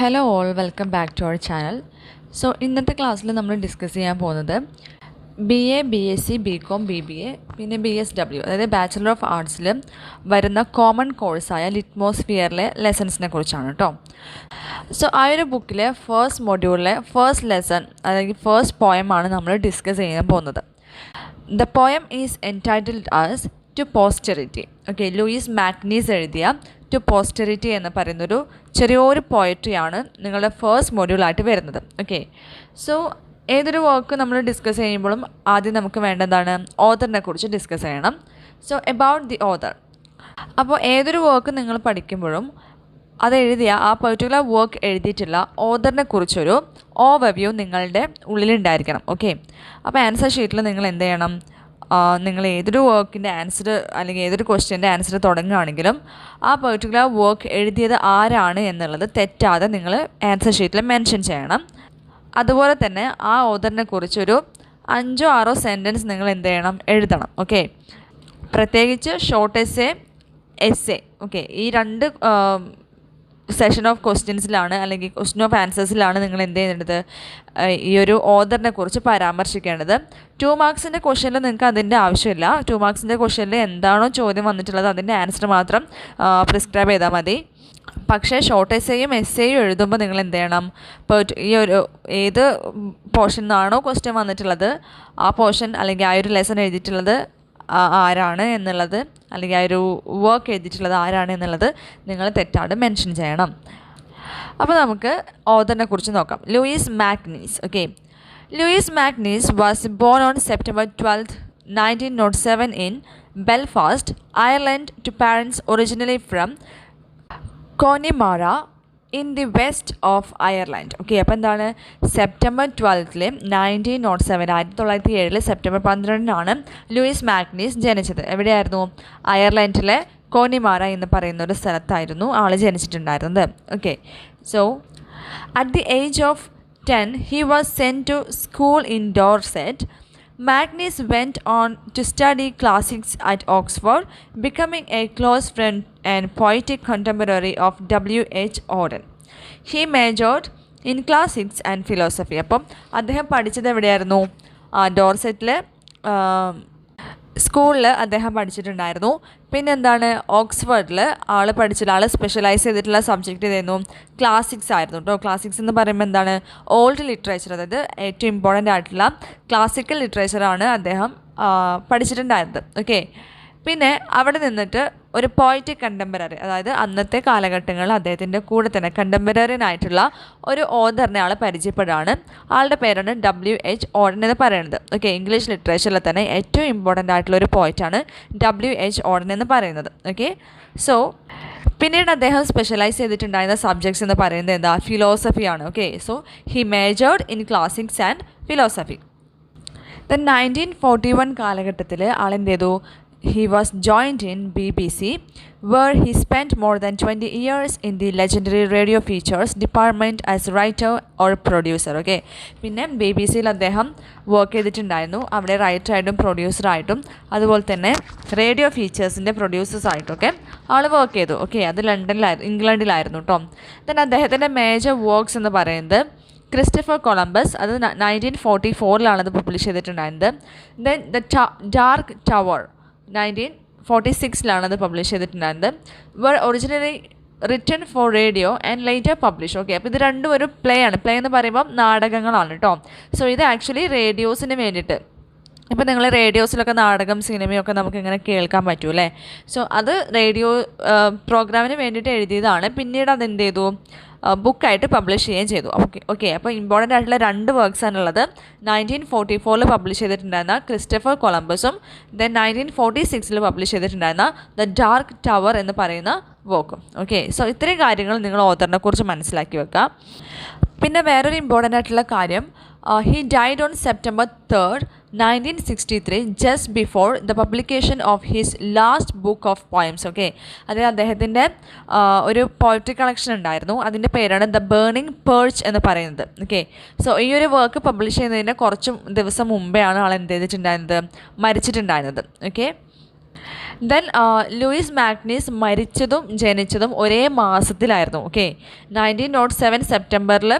Hello all welcome back to our channel. ഇന്നത്തെ ക്ലാസ്സിൽ നമ്മൾ ഡിസ്കസ് ചെയ്യാൻ പോകുന്നത് BA, BSc, BCom, BBA പിന്നെ BSW അതായത് ബാച്ചിലർ ഓഫ് ആർട്സിൽ വരുന്ന കോമൺ കോഴ്സായ ലിറ്റ്മോസ്ഫിയറിലെ ലെസൺസിനെ കുറിച്ചാണ് കേട്ടോ. ആ ഒരു ബുക്കിലെ ഫസ്റ്റ് മൊഡ്യൂളിലെ ഫസ്റ്റ് ലെസൺ അല്ലെങ്കിൽ ഫസ്റ്റ് പോയമാണ് നമ്മൾ ഡിസ്കസ് ചെയ്യാൻ പോകുന്നത്. The poem is entitled as to posterity. Okay, Louis MacNeice എഴുതിയ ടു പോസ്റ്റെറിറ്റി എന്ന് പറയുന്നൊരു ചെറിയൊരു പോയട്രിയാണ് നിങ്ങളുടെ ഫസ്റ്റ് മൊഡ്യൂളായിട്ട് വരുന്നത്. ഓക്കെ, ഏതൊരു വർക്ക് നമ്മൾ ഡിസ്കസ് ചെയ്യുമ്പോഴും ആദ്യം നമുക്ക് വേണ്ടതാണ് ഓതറിനെ കുറിച്ച് ഡിസ്കസ് ചെയ്യണം. About the author. അപ്പോൾ ഏതൊരു വർക്ക് നിങ്ങൾ പഠിക്കുമ്പോഴും അത് എഴുതിയ ആ പെർട്ടിക്കുലർ വർക്ക് എഴുതിയിട്ടുള്ള ഓതറിനെ കുറിച്ചൊരു ഓവർവ്യൂ നിങ്ങളുടെ ഉള്ളിലുണ്ടായിരിക്കണം. ഓക്കെ, അപ്പോൾ ആൻസർ ഷീറ്റിൽ നിങ്ങൾ എന്ത് ചെയ്യണം, നിങ്ങൾ ഏതൊരു വർക്കിൻ്റെ ആൻസർ അല്ലെങ്കിൽ ഏതൊരു ക്വസ്റ്റ്യൻ്റെ ആൻസർ തുടങ്ങുകയാണെങ്കിലും ആ പെർട്ടിക്കുലർ വർക്ക് എഴുതിയത് ആരാണ് എന്നുള്ളത് തെറ്റാതെ നിങ്ങൾ ആൻസർ ഷീറ്റിൽ മെൻഷൻ ചെയ്യണം. അതുപോലെ തന്നെ ആ ഓതറിനെ കുറിച്ചൊരു 5-6 സെൻറ്റൻസ് നിങ്ങൾ എന്ത് ചെയ്യണം, എഴുതണം. ഓക്കെ, പ്രത്യേകിച്ച് ഷോർട്ട് എസ്സേ. ഓക്കെ, ഈ രണ്ട് സെഷൻ ഓഫ് ക്വസ്റ്റ്യൻസിലാണ് അല്ലെങ്കിൽ ക്വസ്റ്റ്യൻ ഓഫ് ആൻസേഴ്സിലാണ് നിങ്ങൾ എന്ത് ചെയ്യേണ്ടത്, ഈ ഒരു ഓതറിനെ കുറിച്ച് പരാമർശിക്കേണ്ടത്. 2 മാർക്സിൻ്റെ ക്വസ്റ്റ്യനിൽ നിങ്ങൾക്ക് അതിൻ്റെ ആവശ്യമില്ല. 2 മാർക്സിൻ്റെ ക്വസ്റ്റ്യനിൽ എന്താണോ ചോദ്യം വന്നിട്ടുള്ളത് അതിൻ്റെ ആൻസർ മാത്രം പ്രിസ്ക്രൈബ് ചെയ്താൽ മതി. പക്ഷേ ഷോർട്ട് എസ്സേയും എഴുതുമ്പോൾ നിങ്ങൾ എന്ത് ചെയ്യണം, ഈ ഒരു ഏത് പോർഷൻ നിന്നാണോ ക്വസ്റ്റ്യൻ വന്നിട്ടുള്ളത് ആ പോർഷൻ അല്ലെങ്കിൽ ആ ഒരു ലെസൺ എഴുതിയിട്ടുള്ളത് ആരാണ് എന്നുള്ളത് അല്ലെങ്കിൽ ആ ഒരു വർക്ക് എഴുതിയിട്ടുള്ളത് ആരാണ് എന്നുള്ളത് നിങ്ങൾ തെറ്റാതെ മെൻഷൻ ചെയ്യണം. അപ്പോൾ നമുക്ക് ഓതറിനെ കുറിച്ച് നോക്കാം. Louis MacNeice. Okay, Louis MacNeice was born on September 12, 1907 in Belfast, Ireland to parents originally from Connemara in the west of Ireland. Okay, അപ്പോൾ എന്താണ്, September 12, 1907 1907 സെപ്റ്റംബർ 12 ലൂയിസ് മാഗ്നീസ് ജനിച്ചത്. എവിടെയായിരുന്നു? അയർലൻഡിലെ കോന്നിമാര എന്ന് പറയുന്ന ഒരു സ്ഥലത്തായിരുന്നു ആൾ ജനിച്ചിട്ടുണ്ടായിരുന്നത്. Okay, at the age of 10 he was sent to school in Dorset. Magnus went on to study classics at Oxford, becoming a close friend and poetic contemporary of W.H. Auden. He majored in classics and philosophy. അപ്പം അദ്ദേഹം പഠിച്ചത് എവിടെയായിരുന്നു? ഡോർസെറ്റിൽ സ്കൂളിൽ അദ്ദേഹം പഠിച്ചിട്ടുണ്ടായിരുന്നു. പിന്നെ എന്താണ്, ഓക്സ്ഫോർഡിൽ ആൾ specialise ചെയ്തിട്ടുള്ള subject ഇതായിരുന്നു ക്ലാസിക്സ് ആയിരുന്നു കേട്ടോ. ക്ലാസിക്സ് എന്ന് പറയുമ്പോൾ എന്താണ്, ഓൾഡ് ലിറ്ററേച്ചർ, അതായത് ഏറ്റവും ഇമ്പോർട്ടൻ്റ് ആയിട്ടുള്ള ക്ലാസിക്കൽ ലിറ്ററേച്ചറാണ് അദ്ദേഹം പഠിച്ചിട്ടുണ്ടായിരുന്നത്. ഓക്കെ, പിന്നെ അവിടെ നിന്നിട്ട് ഒരു പോയറ്റിക് കണ്ടംപററി, അതായത് അന്നത്തെ കാലഘട്ടങ്ങളിൽ അദ്ദേഹത്തിൻ്റെ കൂടെ തന്നെ കണ്ടംപററിനായിട്ടുള്ള ഒരു ഓതറിനെ ആൾ പരിചയപ്പെടുകയാണ്. ആളുടെ പേരാണ് W.H. ഓഡൻ എന്ന് പറയുന്നത്. ഓക്കെ, ഇംഗ്ലീഷ് ലിറ്ററേച്ചറിൽ തന്നെ ഏറ്റവും ഇമ്പോർട്ടൻ്റ് ആയിട്ടുള്ള ഒരു പോയിറ്റാണ് W.H. ഓഡൻ എന്ന് പറയുന്നത്. ഓക്കെ, പിന്നീട് അദ്ദേഹം സ്പെഷ്യലൈസ് ചെയ്തിട്ടുണ്ടായിരുന്ന സബ്ജക്ട്സ് എന്ന് പറയുന്നത് എന്താ, ഫിലോസഫിയാണ്. Okay, he majored in classics and philosophy. 1941 കാലഘട്ടത്തിൽ ആളെന്ത് ചെയ്തു, he was joined in BBC, where he spent more than 20 years in the legendary radio features department as writer or producer. Okay, പിന്നെ BBC-യിൽ അദ്ദേഹം work ചെയ്തിട്ടുണ്ടായിരുന്നു. അവിടെ റൈറ്ററായിട്ടും പ്രൊഡ്യൂസറായിട്ടും അതുപോലെ തന്നെ റേഡിയോ ഫീച്ചേഴ്സിൻ്റെ പ്രൊഡ്യൂസേഴ്സായിട്ടൊക്കെ ആൾ work ചെയ്തു. Okay, അത് ഇംഗ്ലണ്ടിലായിരുന്നു കേട്ടോ. അദ്ദേഹത്തിൻ്റെ മേജർ വർക്ക്സ് എന്ന് പറയുന്നത് ക്രിസ്റ്റഫർ കൊളംബസ്, അത് 1944 അത് പബ്ലിഷ് ചെയ്തിട്ടുണ്ടായിരുന്നത്. ദെൻ ദ ഡാർക്ക് ടവർ 1946 അത് പബ്ലിഷ് ചെയ്തിട്ടുണ്ടായിരുന്നത്. Were originally written for radio and later publish. Okay, അപ്പോൾ ഇത് രണ്ടും ഒരു പ്ലേ ആണ്. പ്ലേ എന്ന് പറയുമ്പോൾ നാടകങ്ങളാണ് കേട്ടോ. ഇത് ആക്ച്വലി റേഡിയോസിന് വേണ്ടിയിട്ട്, ഇപ്പോൾ നിങ്ങൾ റേഡിയോസിലൊക്കെ നാടകം സിനിമയൊക്കെ നമുക്ക് ഇങ്ങനെ കേൾക്കാൻ പറ്റും അല്ലേ. അത് റേഡിയോ പ്രോഗ്രാമിന് വേണ്ടിയിട്ട് എഴുതിയതാണ്. പിന്നീട് അതെന്ത് ചെയ്തു, ബുക്കായിട്ട് പബ്ലിഷ് ചെയ്യുകയും ചെയ്തു. ഓക്കെ, അപ്പോൾ ഇമ്പോർട്ടൻ്റ് ആയിട്ടുള്ള 2 വർക്ക്സാണുള്ളത്. 1944 പബ്ലിഷ് ചെയ്തിട്ടുണ്ടായിരുന്ന ക്രിസ്റ്റഫർ കൊളംബസും ദെൻ 1946 പബ്ലിഷ് ചെയ്തിട്ടുണ്ടായിരുന്ന ദ ഡാർക്ക് ടവർ എന്ന് പറയുന്ന വർക്കും. ഓക്കെ, ഇത്രയും കാര്യങ്ങൾ നിങ്ങൾ ഓതറിനെ കുറിച്ച് മനസ്സിലാക്കി വെക്കുക. പിന്നെ വേറൊരു ഇമ്പോർട്ടൻ്റ് ആയിട്ടുള്ള കാര്യം, he died on September 3, 1963, just before the publication of his last book of poems. Okay, അതായത് അദ്ദേഹത്തിൻ്റെ ഒരു പോയട്രി കളക്ഷൻ ഉണ്ടായിരുന്നു. അതിൻ്റെ പേരാണ് ദ ബേണിംഗ് പേർച്ച് എന്ന് പറയുന്നത്. ഓക്കെ, ഈ ഒരു വർക്ക് പബ്ലിഷ് ചെയ്യുന്നതിന് കുറച്ച് ദിവസം മുമ്പേ ആണ് ആൾ എന്ത് ചെയ്തിട്ടുണ്ടായിരുന്നത്, മരിച്ചിട്ടുണ്ടായിരുന്നത്. ഓക്കെ, ദെൻ ലൂയിസ് മാഗ്നീസ് മരിച്ചതും ജനിച്ചതും ഒരേ മാസത്തിലായിരുന്നു. ഓക്കെ, 1907 സെപ്റ്റംബറിൽ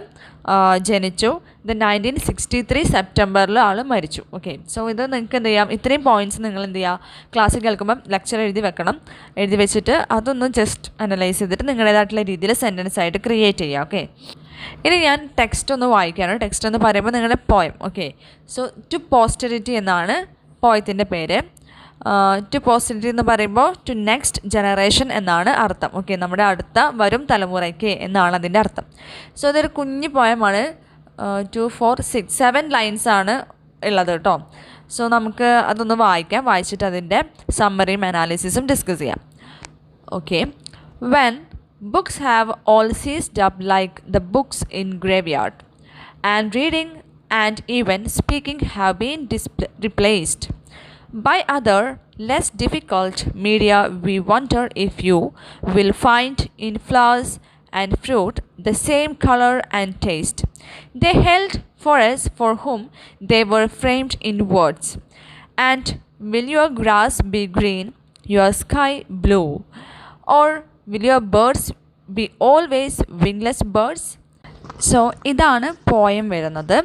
ജനിച്ചു. ദെൻ 1963 സെപ്റ്റംബറിൽ ആൾ മരിച്ചു. ഓക്കെ, സോ ഇത് നിങ്ങൾക്ക് എന്ത് ചെയ്യാം, ഇത്രയും പോയിൻറ്റ്സ് നിങ്ങൾ എന്ത് ചെയ്യുക, ക്ലാസ്സിൽ കേൾക്കുമ്പം ലെക്ചർ എഴുതി വെക്കണം. എഴുതി വെച്ചിട്ട് അതൊന്ന് ജസ്റ്റ് അനലൈസ് ചെയ്തിട്ട് നിങ്ങളുടേതായിട്ടുള്ള രീതിയിൽ സെൻറ്റൻസ് ആയിട്ട് ക്രിയേറ്റ് ചെയ്യുക. ഓക്കെ, ഇനി ഞാൻ ടെക്സ്റ്റ് ഒന്ന് വായിക്കുകയാണ്. ടെക്സ്റ്റ് എന്ന് പറയുമ്പോൾ നിങ്ങളുടെ poem. Okay, so to posterity എന്നാണ് പോയത്തിൻ്റെ പേര്. ടു പോസ്റ്റെറിറ്റി എന്ന് പറയുമ്പോൾ ടു നെക്സ്റ്റ് ജനറേഷൻ എന്നാണ് അർത്ഥം. ഓക്കെ, നമ്മുടെ അടുത്ത വരും തലമുറയ്ക്ക് എന്നാണ് അതിൻ്റെ അർത്ഥം. സോ ഇതൊരു കുഞ്ഞു പോയമാണ്. 2, 4, 6, 7 ലൈൻസാണ് ഉള്ളത് കേട്ടോ. സോ നമുക്ക് അതൊന്ന് വായിക്കാം. വായിച്ചിട്ട് അതിൻ്റെ സമ്മറിയും അനാലിസിസും ഡിസ്കസ് ചെയ്യാം. Okay, when books have all ceased up like the books in graveyard, and reading and even speaking have been replaced by other less difficult media, we wonder if you will find in flowers and fruit the same color and taste they held for us for whom they were framed in words. And will your grass be green, your sky blue, or will your birds be always wingless birds? So ഇതാണ് poem വരുന്നത്.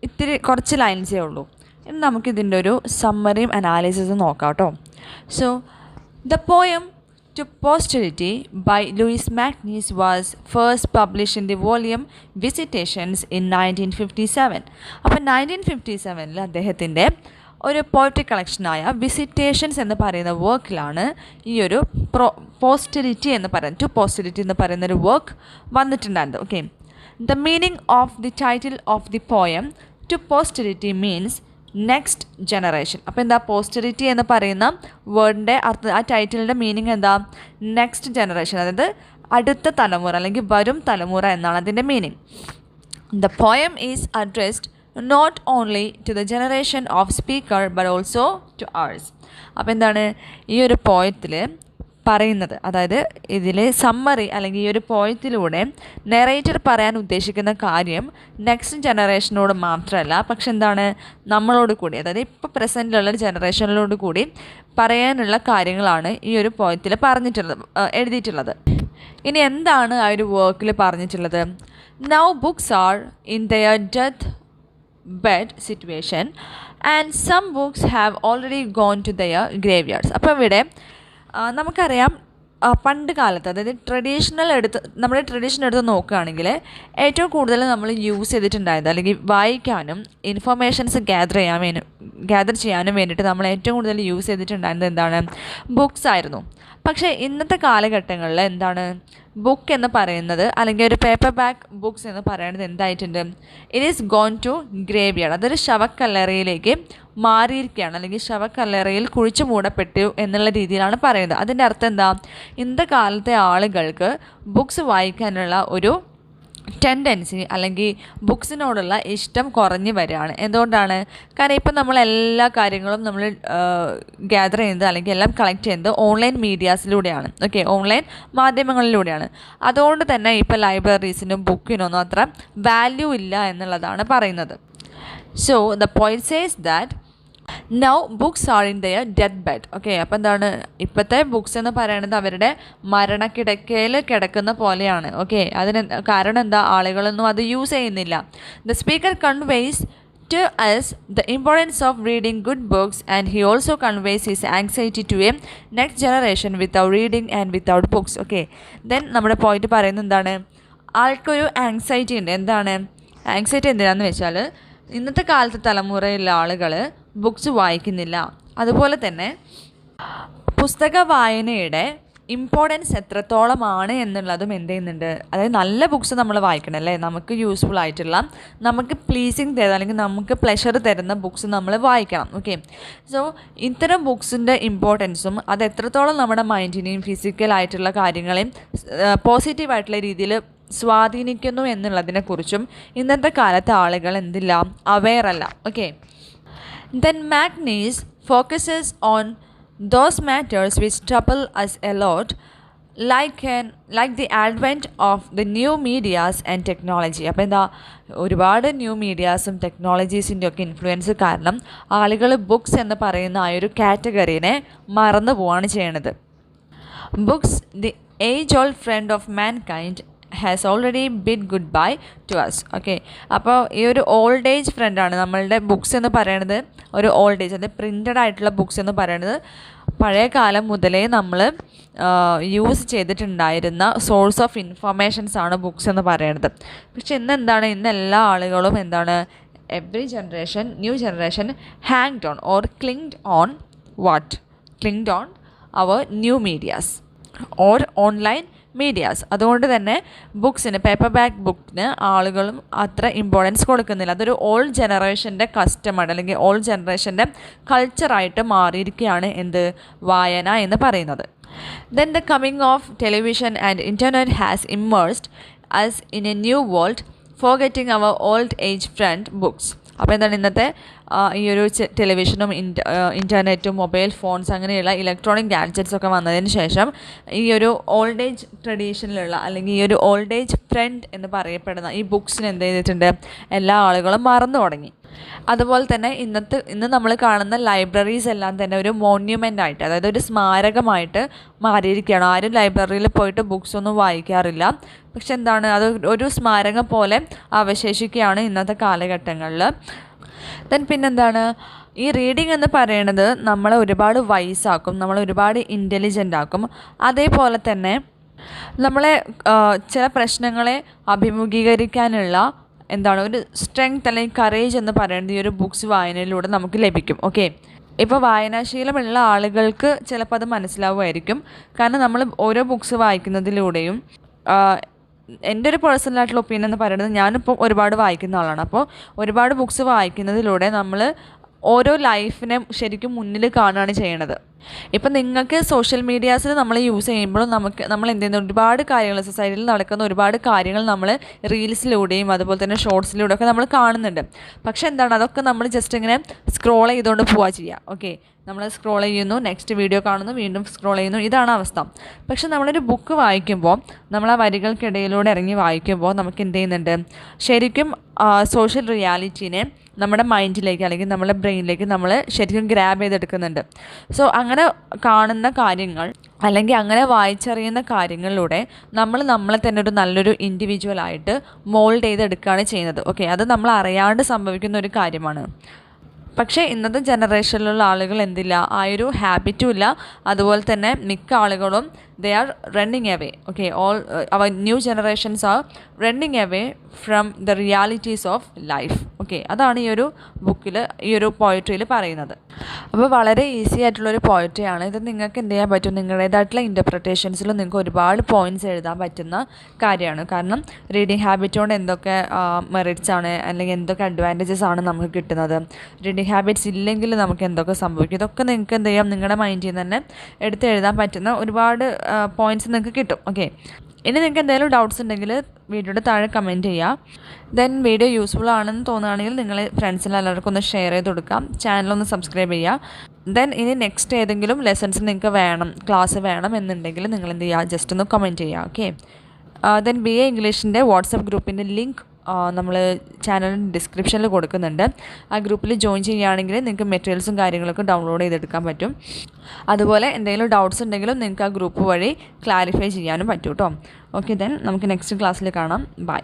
ഇത്തിരി കുറച്ച് ലൈൻസേ ഉള്ളൂ. ഇനി നമുക്കിതിൻ്റെ ഒരു സമ്മറിയും അനാലിസിസും നോക്കാം കേട്ടോ. So the poem to posterity by Louis MacNeice was first publish in the volume visitations in 1957. അപ്പം 1957 അദ്ദേഹത്തിൻ്റെ ഒരു പോയട്രി കളക്ഷനായ വിസിറ്റേഷൻസ് എന്ന് പറയുന്ന വർക്കിലാണ് ഈ ഒരു പോസ്റ്റെറിറ്റി എന്ന് പറയുന്നത്, ടു പോസ്റ്റെറിറ്റി എന്ന് പറയുന്നൊരു വർക്ക് വന്നിട്ടുണ്ടായിരുന്നു. Okay, the meaning of the title of the poem to posterity means next generation. അപ്പോൾ എന്താ പോസ്റ്റെറിറ്റി എന്ന് പറയുന്ന വേർഡിൻ്റെ അർത്ഥം, ആ ടൈറ്റിലിൻ്റെ മീനിങ് എന്താ, നെക്സ്റ്റ് ജനറേഷൻ, അതായത് അടുത്ത തലമുറ അല്ലെങ്കിൽ വരും തലമുറ എന്നാണ് അതിൻ്റെ meaning. The poem is addressed not only to the generation of speaker but also to ours. അപ്പോൾ എന്താണ് ഈ ഒരു പോയത്തിൽ പറയുന്നത്, അതായത് ഇതിൽ സമ്മറി അല്ലെങ്കിൽ ഈ ഒരു പോയത്തിലൂടെ നെറേറ്റർ പറയാൻ ഉദ്ദേശിക്കുന്ന കാര്യം നെക്സ്റ്റ് ജനറേഷനോട് മാത്രമല്ല, പക്ഷെ എന്താണ് നമ്മളോട് കൂടി, അതായത് ഇപ്പോൾ പ്രസൻറ്റിലുള്ള ജനറേഷനിലോട് കൂടി പറയാനുള്ള കാര്യങ്ങളാണ് ഈ ഒരു പോയത്തിൽ എഴുതിയിട്ടുള്ളത്. ഇനി എന്താണ് ആ ഒരു വർക്കിൽ പറഞ്ഞിട്ടുള്ളത്? Now books are in their death bed situation and some books have already gone to their graveyards. അപ്പോൾ ഇവിടെ നമുക്കറിയാം പണ്ട് കാലത്ത്, അതായത് നമ്മുടെ ട്രഡീഷൻ എടുത്ത് നോക്കുകയാണെങ്കിൽ ഏറ്റവും കൂടുതൽ നമ്മൾ യൂസ് ചെയ്തിട്ടുണ്ടായത് അല്ലെങ്കിൽ വായിക്കാനും ഇൻഫർമേഷൻസ് ഗ്യാദർ ചെയ്യാനും വേണ്ടിയിട്ട് നമ്മൾ ഏറ്റവും കൂടുതൽ യൂസ് ചെയ്തിട്ടുണ്ടായിരുന്നത് എന്താണ്, ബുക്സ് ആയിരുന്നു. പക്ഷേ ഇന്നത്തെ കാലഘട്ടങ്ങളിൽ എന്താണ് ബുക്ക് എന്ന് പറയുന്നത്, അല്ലെങ്കിൽ ഒരു പേപ്പർ ബാക്ക് ബുക്സ് എന്ന് പറയുന്നത് എന്തായിട്ടുണ്ട്, it is gone to graveyard, അതൊരു ശവക്കല്ലറയിലേക്ക് മാറിയിരിക്കുകയാണ്, അല്ലെങ്കിൽ ശവക്കല്ലറയിൽ കുഴിച്ചു മൂടപ്പെട്ടു എന്നുള്ള രീതിയിലാണ് പറയുന്നത്. അതിൻ്റെ അർത്ഥം എന്താ, ഇന്നത്തെ കാലത്തെ ആളുകൾക്ക് ബുക്സ് വായിക്കാനുള്ള ഒരു ടെൻഡൻസി അല്ലെങ്കിൽ ബുക്സിനോടുള്ള ഇഷ്ടം കുറഞ്ഞു വരികയാണ്. എന്തുകൊണ്ടാണ്? കാരണം ഇപ്പം നമ്മൾ എല്ലാ കാര്യങ്ങളും നമ്മൾ ഗ്യാദർ ചെയ്യുന്നത് അല്ലെങ്കിൽ എല്ലാം കളക്ട് ചെയ്യുന്നത് ഓൺലൈൻ മീഡിയാസിലൂടെയാണ്. ഓക്കെ, ഓൺലൈൻ മാധ്യമങ്ങളിലൂടെയാണ്. അതുകൊണ്ട് തന്നെ ഇപ്പോൾ ലൈബ്രറീസിനും ബുക്കിനൊന്നും അത്ര വാല്യൂ ഇല്ല എന്നുള്ളതാണ് പറയുന്നത്. So the point says that now books are in their death bed. Okay, അപ്പോൾ എന്താണ് ഇപ്പോഴത്തെ ബുക്സ് എന്ന് പറയുന്നത് അവരുടെ മരണക്കിടക്കയിൽ കിടക്കുന്ന പോലെയാണ്. ഓക്കെ, അതിന് കാരണം എന്താ, ആളുകളൊന്നും അത് യൂസ് ചെയ്യുന്നില്ല. The speaker conveys to us the importance of reading good books, and he also conveys his anxiety to a next generation without reading and without books. Okay, then നമ്മുടെ പോയിന്റ് പറയുന്നത് എന്താണ്, ആൾക്കൊരു ആങ്സൈറ്റി ഉണ്ട്. എന്താണ് anxiety? എന്തിനാന്ന് വെച്ചാൽ ഇന്നത്തെ കാലത്തെ തലമുറയിലുള്ള ആളുകൾ ബുക്സ് വായിക്കുന്നില്ല. അതുപോലെ തന്നെ പുസ്തക വായനയുടെ ഇമ്പോർട്ടൻസ് എത്രത്തോളമാണ് എന്നുള്ളതും എന്ത് ചെയ്യുന്നുണ്ട്, അതായത് നല്ല ബുക്സ് നമ്മൾ വായിക്കണം അല്ലേ, നമുക്ക് യൂസ്ഫുൾ ആയിട്ടുള്ള, നമുക്ക് പ്ലീസിങ് തരുന്ന അല്ലെങ്കിൽ നമുക്ക് പ്ലഷർ തരുന്ന ബുക്സ് നമ്മൾ വായിക്കണം. ഓക്കെ, സോ ഇത്തരം ബുക്സിൻ്റെ ഇമ്പോർട്ടൻസും അത് എത്രത്തോളം നമ്മുടെ മൈൻഡിനെയും ഫിസിക്കലായിട്ടുള്ള കാര്യങ്ങളെയും പോസിറ്റീവായിട്ടുള്ള രീതിയിൽ സ്വാധീനിക്കുന്നു എന്നുള്ളതിനെക്കുറിച്ചും ഇന്നത്തെ കാലത്തെ ആളുകൾ എന്തില്ല, അവെയർ അല്ല. Okay, then മാഗ്നീസ് focuses on those matters which trouble us a lot like the advent of the new medias and technology. അപ്പോൾ എന്താ, ഒരുപാട് ന്യൂ മീഡിയാസും ടെക്നോളജീസിൻ്റെ ഒക്കെ ഇൻഫ്ലുവൻസ് കാരണം ആളുകൾ ബുക്സ് എന്ന് പറയുന്ന ആ ഒരു കാറ്റഗറീനെ മറന്നു പോവാണ് ചെയ്യണത്. Books, the age old friend of mankind has already bid good bye to us. Okay, അപ്പോൾ ഈ ഒരു ഓൾഡ് ഏജ് ഫ്രണ്ടാണ് നമ്മളുടെ ബുക്സ് എന്ന് പറയുന്നത്. ഒരു ഓൾഡ് ഏജ്, അത് പ്രിൻ്റഡ് ആയിട്ടുള്ള ബുക്സ് എന്ന് പറയുന്നത് പഴയ കാലം മുതലേ നമ്മൾ യൂസ് ചെയ്തിട്ടുണ്ടായിരുന്ന സോഴ്സ് ഓഫ് ഇൻഫർമേഷൻസ് ആണ് ബുക്സ് എന്ന് പറയുന്നത്. പക്ഷെ ഇന്ന് എല്ലാ ആളുകളും എന്താണ്, every generation, new generation hanged on or clinged on clinged on our new medias or online medias. അതുകൊണ്ട് തന്നെ ബുക്സിന്, പേപ്പർ ബാക്ക് ബുക്കിന് ആളുകളും അത്ര ഇമ്പോർട്ടൻസ് കൊടുക്കുന്നില്ല. അതൊരു ഓൾഡ് ജനറേഷൻ്റെ കസ്റ്റമാണ്, അല്ലെങ്കിൽ ഓൾഡ് ജനറേഷൻ്റെ കൾച്ചറായിട്ട് മാറിയിരിക്കുകയാണ് എന്ത്, വായന എന്ന് പറയുന്നത്. Then the coming of television and internet has immersed us in a new world, forgetting our old age friend books. അപ്പോൾ എന്താണ്, ഇന്നത്തെ ഈ ഒരു ടെലിവിഷനും ഇൻ്റർനെറ്റും മൊബൈൽ ഫോൺസ് അങ്ങനെയുള്ള ഇലക്ട്രോണിക് ഗാഡ്ജറ്റ്സ് ഒക്കെ വന്നതിന് ശേഷം ഈ ഒരു ഓൾഡ് ഏജ് ട്രഡീഷനിലുള്ള, അല്ലെങ്കിൽ ഈ ഒരു ഓൾഡ് ഏജ് ഫ്രണ്ട് എന്ന് പറയപ്പെടുന്ന ഈ ബുക്സിന് എന്ത് ചെയ്തിട്ടുണ്ട്, എല്ലാ ആളുകളും മറന്നു തുടങ്ങി. അതുപോലെ തന്നെ ഇന്ന് നമ്മൾ കാണുന്ന ലൈബ്രറീസ് എല്ലാം തന്നെ ഒരു മോണ്യുമെൻ്റ് ആയിട്ട്, അതായത് ഒരു സ്മാരകമായിട്ട് മാറിയിരിക്കുകയാണ്. ആരും ലൈബ്രറിയിൽ പോയിട്ട് ബുക്സ് ഒന്നും വായിക്കാറില്ല. പക്ഷെ എന്താണ്, അത് ഒരു സ്മാരകം പോലെ അവശേഷിക്കുകയാണ് ഇന്നത്തെ കാലഘട്ടങ്ങളിൽ. പിന്നെന്താണ്, ഈ റീഡിങ് എന്ന് പറയുന്നത് നമ്മളെ ഒരുപാട് വൈസാക്കും, നമ്മളെ ഒരുപാട് ഇൻ്റലിജൻ്റ് ആക്കും. അതേപോലെ തന്നെ നമ്മളെ ചില പ്രശ്നങ്ങളെ അഭിമുഖീകരിക്കാനുള്ള എന്താണ് ഒരു സ്ട്രെങ്ത് അല്ലെങ്കിൽ കറേജ് എന്ന് പറയുന്നത് ഈ ഒരു ബുക്സ് വായനയിലൂടെ നമുക്ക് ലഭിക്കും. ഓക്കെ, ഇപ്പോൾ വായനാശീലമുള്ള ആളുകൾക്ക് ചിലപ്പോൾ അത് മനസ്സിലാവുമായിരിക്കും. കാരണം നമ്മൾ ഓരോ ബുക്സ് വായിക്കുന്നതിലൂടെയും, എൻ്റെ ഒരു പേഴ്സണലായിട്ടുള്ള ഒപ്പീനിയൻ എന്ന് പറയുന്നത്, ഞാനിപ്പോൾ ഒരുപാട് വായിക്കുന്ന ആളാണ്. അപ്പോൾ ഒരുപാട് ബുക്സ് വായിക്കുന്നതിലൂടെ നമ്മൾ ഓരോ ലൈഫിനെ ശരിക്കും മുന്നിൽ കാണുകയാണ് ചെയ്യണത്. ഇപ്പം നിങ്ങൾക്ക് സോഷ്യൽ മീഡിയാസിൽ നമ്മൾ യൂസ് ചെയ്യുമ്പോഴും നമ്മൾ എന്ത് ചെയ്യുന്ന ഒരുപാട് കാര്യങ്ങൾ, സൊസൈറ്റിയിൽ നടക്കുന്ന ഒരുപാട് കാര്യങ്ങൾ നമ്മൾ റീൽസിലൂടെയും അതുപോലെ തന്നെ ഷോർട്സിലൂടെ ഒക്കെ നമ്മൾ കാണുന്നുണ്ട്. പക്ഷെ എന്താണ്, അതൊക്കെ നമ്മൾ ജസ്റ്റ് ഇങ്ങനെ സ്ക്രോൾ ചെയ്തുകൊണ്ട് പോവുക ചെയ്യുക. ഓക്കെ, നമ്മൾ സ്ക്രോൾ ചെയ്യുന്നു, നെക്സ്റ്റ് വീഡിയോ കാണുന്നു, വീണ്ടും സ്ക്രോൾ ചെയ്യുന്നു, ഇതാണ് അവസ്ഥ. പക്ഷെ നമ്മളൊരു ബുക്ക് വായിക്കുമ്പോൾ, നമ്മൾ ആ വരികൾക്കിടയിലൂടെ ഇറങ്ങി വായിക്കുമ്പോൾ നമുക്ക് എന്ത് ചെയ്യുന്നുണ്ട്, ശരിക്കും സോഷ്യൽ റിയാലിറ്റീനെ നമ്മുടെ മൈൻഡിലേക്ക് അല്ലെങ്കിൽ നമ്മുടെ ബ്രെയിനിലേക്ക് നമ്മൾ ശരിക്കും ഗ്രാബ് ചെയ്തെടുക്കുന്നുണ്ട്. സോ അങ്ങനെ കാണുന്ന കാര്യങ്ങൾ അല്ലെങ്കിൽ അങ്ങനെ വായിച്ചറിയുന്ന കാര്യങ്ങളിലൂടെ നമ്മളെ തന്നെ ഒരു നല്ലൊരു ഇൻഡിവിജ്വലായിട്ട് മോൾഡ് ചെയ്തെടുക്കുകയാണ് ചെയ്യുന്നത്. ഓക്കെ, അത് നമ്മൾ അറിയാണ്ട് സംഭവിക്കുന്ന ഒരു കാര്യമാണ്. പക്ഷേ ഇന്നത്തെ ജനറേഷനിലുള്ള ആളുകൾ എന്തില്ല, ആ ഒരു ഹാബിറ്റും ഇല്ല. അതുപോലെ തന്നെ മിക്ക ആളുകളും they are running away. Okay, all our new generations are running away from the realities of life. Okay, അതാണ് ഈ ഒരു ബുക്കിൽ, ഈ ഒരു പോയട്രിയിൽ പറയുന്നത്. അപ്പോൾ വളരെ ഈസി ആയിട്ടുള്ളൊരു പോയട്രിയാണ് ഇത്. നിങ്ങൾക്ക് എന്ത് ചെയ്യാൻ പറ്റും, നിങ്ങളുടേതായിട്ടുള്ള ഇൻ്റർപ്രിട്ടേഷൻസിലും നിങ്ങൾക്ക് ഒരുപാട് പോയിൻറ്റ്സ് എഴുതാൻ പറ്റുന്ന കാര്യമാണ്. കാരണം റീഡിങ് ഹാബിറ്റ് കൊണ്ട് എന്തൊക്കെ മെറിറ്റ്സ് ആണ് അല്ലെങ്കിൽ എന്തൊക്കെ അഡ്വാൻറ്റേജസ് ആണ് നമുക്ക് കിട്ടുന്നത്, റീഡിങ് ഹാബിറ്റ്സ് ഇല്ലെങ്കിൽ നമുക്ക് എന്തൊക്കെ സംഭവിക്കും, ഇതൊക്കെ നിങ്ങൾക്ക് എന്ത് ചെയ്യാം, നിങ്ങളുടെ മൈൻഡിൽ നിന്ന് തന്നെ എടുത്ത് എഴുതാൻ പറ്റുന്ന ഒരുപാട് പോയിൻറ്റ്സ് നിങ്ങൾക്ക് കിട്ടും. ഓക്കെ, ഇനി നിങ്ങൾക്ക് എന്തെങ്കിലും ഡൗട്ട്സ് ഉണ്ടെങ്കിൽ വീഡിയോയുടെ താഴെ കമൻറ്റ് ചെയ്യുക. വീഡിയോ യൂസ്ഫുൾ ആണെന്ന് തോന്നുകയാണെങ്കിൽ നിങ്ങൾ ഫ്രണ്ട്സിന് എല്ലാവർക്കും ഒന്ന് ഷെയർ ചെയ്ത് കൊടുക്കാം. ചാനലൊന്ന് സബ്സ്ക്രൈബ് ചെയ്യുക. ഇനി നെക്സ്റ്റ് ഏതെങ്കിലും ലെസൺസ് നിങ്ങൾക്ക് വേണം, ക്ലാസ് വേണം എന്നുണ്ടെങ്കിൽ നിങ്ങൾ എന്ത് ചെയ്യുക, ജസ്റ്റ് ഒന്ന് കമൻറ്റ് ചെയ്യുക. ഓക്കെ, BA ഇംഗ്ലീഷിൻ്റെ വാട്സപ്പ് ഗ്രൂപ്പിൻ്റെ ലിങ്ക് നമ്മൾ ചാനലിൻ്റെ ഡിസ്ക്രിപ്ഷനിൽ കൊടുക്കുന്നുണ്ട്. ആ ഗ്രൂപ്പിൽ ജോയിൻ ചെയ്യുകയാണെങ്കിൽ നിങ്ങൾക്ക് മെറ്റീരിയൽസും കാര്യങ്ങളൊക്കെ ഡൗൺലോഡ് ചെയ്തെടുക്കാൻ പറ്റും. അതുപോലെ എന്തെങ്കിലും ഡൗട്ട്സ് ഉണ്ടെങ്കിലും നിങ്ങൾക്ക് ആ ഗ്രൂപ്പ് വഴി ക്ലാരിഫൈ ചെയ്യാനും പറ്റും കേട്ടോ. ഓക്കെ, നമുക്ക് നെക്സ്റ്റ് ക്ലാസ്സിൽ കാണാം. ബൈ.